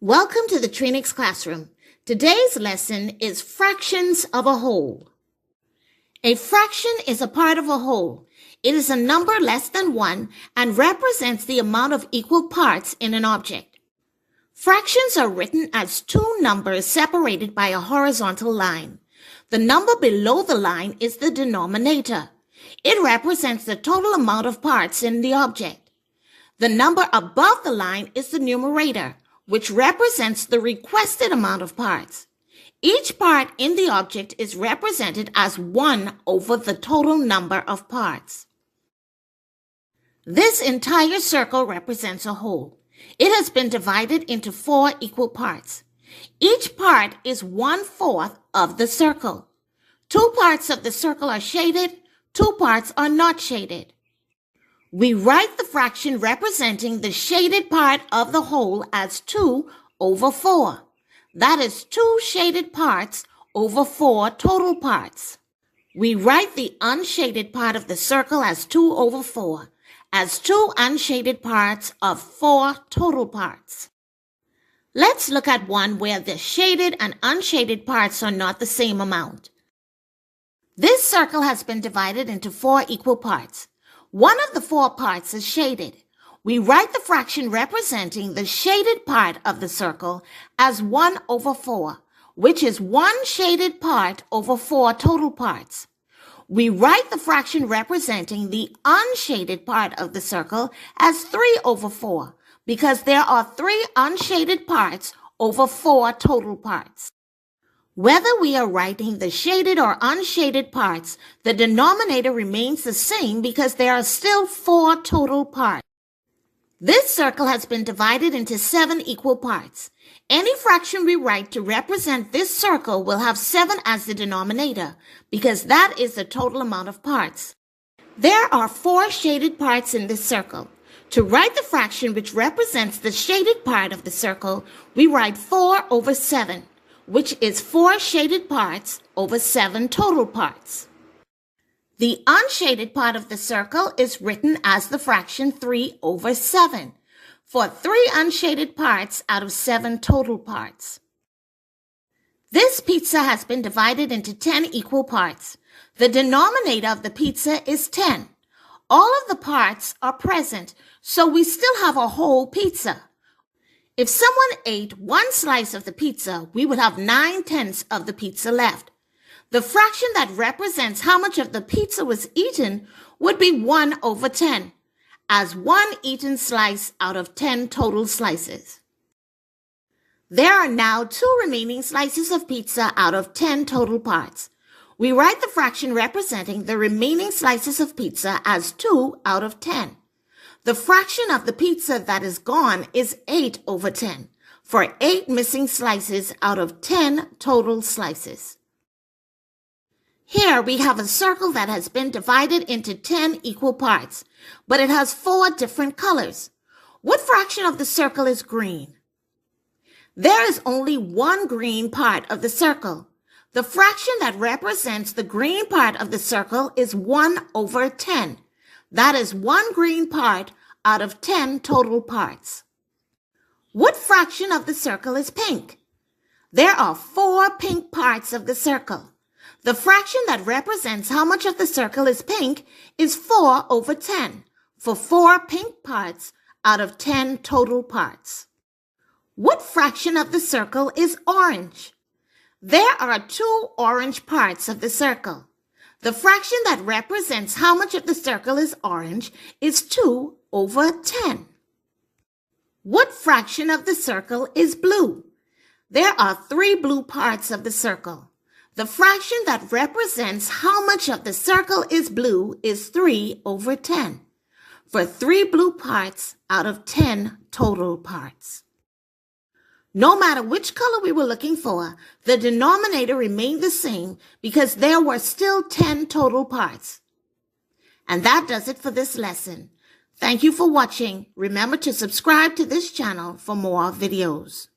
Welcome to the TriNix classroom. Today's lesson is fractions of a whole. A fraction is a part of a whole. It is a number less than 1 and represents the amount of equal parts in an object. Fractions are written as two numbers separated by a horizontal line. The number below the line is the denominator. It represents the total amount of parts in the object. The number above the line is the numerator, which represents the requested amount of parts. Each part in the object is represented as 1 over the total number of parts. This entire circle represents a whole. It has been divided into 4 equal parts. Each part is 1/4 of the circle. 2 parts of the circle are shaded, 2 parts are not shaded. We write the fraction representing the shaded part of the whole as 2 over 4. That is 2 shaded parts over 4 total parts. We write the unshaded part of the circle as 2 over 4, as 2 unshaded parts of 4 total parts. Let's look at one where the shaded and unshaded parts are not the same amount. This circle has been divided into 4 equal parts. One of the 4 parts is shaded. We write the fraction representing the shaded part of the circle as 1 over 4, which is 1 shaded part over 4 total parts. We write the fraction representing the unshaded part of the circle as 3 over 4, because there are 3 unshaded parts over 4 total parts. Whether we are writing the shaded or unshaded parts, the denominator remains the same because there are still 4 total parts. This circle has been divided into 7 equal parts. Any fraction we write to represent this circle will have 7 as the denominator, because that is the total amount of parts. There are 4 shaded parts in this circle. To write the fraction which represents the shaded part of the circle, we write 4 over 7. Which is 4 shaded parts over 7 total parts. The unshaded part of the circle is written as the fraction 3 over 7, for 3 unshaded parts out of 7 total parts. This pizza has been divided into 10 equal parts. The denominator of the pizza is 10. All of the parts are present, so we still have a whole pizza. If someone ate 1 slice of the pizza, we would have 9/10 of the pizza left. The fraction that represents how much of the pizza was eaten would be 1 over 10, as 1 eaten slice out of 10 total slices. There are now 2 remaining slices of pizza out of 10 total parts. We write the fraction representing the remaining slices of pizza as 2 out of 10. The fraction of the pizza that is gone is 8 over 10, for 8 missing slices out of 10 total slices. Here we have a circle that has been divided into 10 equal parts, but it has 4 different colors. What fraction of the circle is green? There is only 1 green part of the circle. The fraction that represents the green part of the circle is 1 over 10. That is 1 green part out of 10 total parts. What fraction of the circle is pink? There are 4 pink parts of the circle. The fraction that represents how much of the circle is pink is 4 over 10, for 4 pink parts out of 10 total parts. What fraction of the circle is orange? There are 2 orange parts of the circle. The fraction that represents how much of the circle is orange is 2 over 10. What fraction of the circle is blue? There are 3 blue parts of the circle. The fraction that represents how much of the circle is blue is 3 over 10, for 3 blue parts out of 10 total parts. No matter which color we were looking for, the denominator remained the same because there were still 10 total parts. And that does it for this lesson. Thank you for watching. Remember to subscribe to this channel for more videos.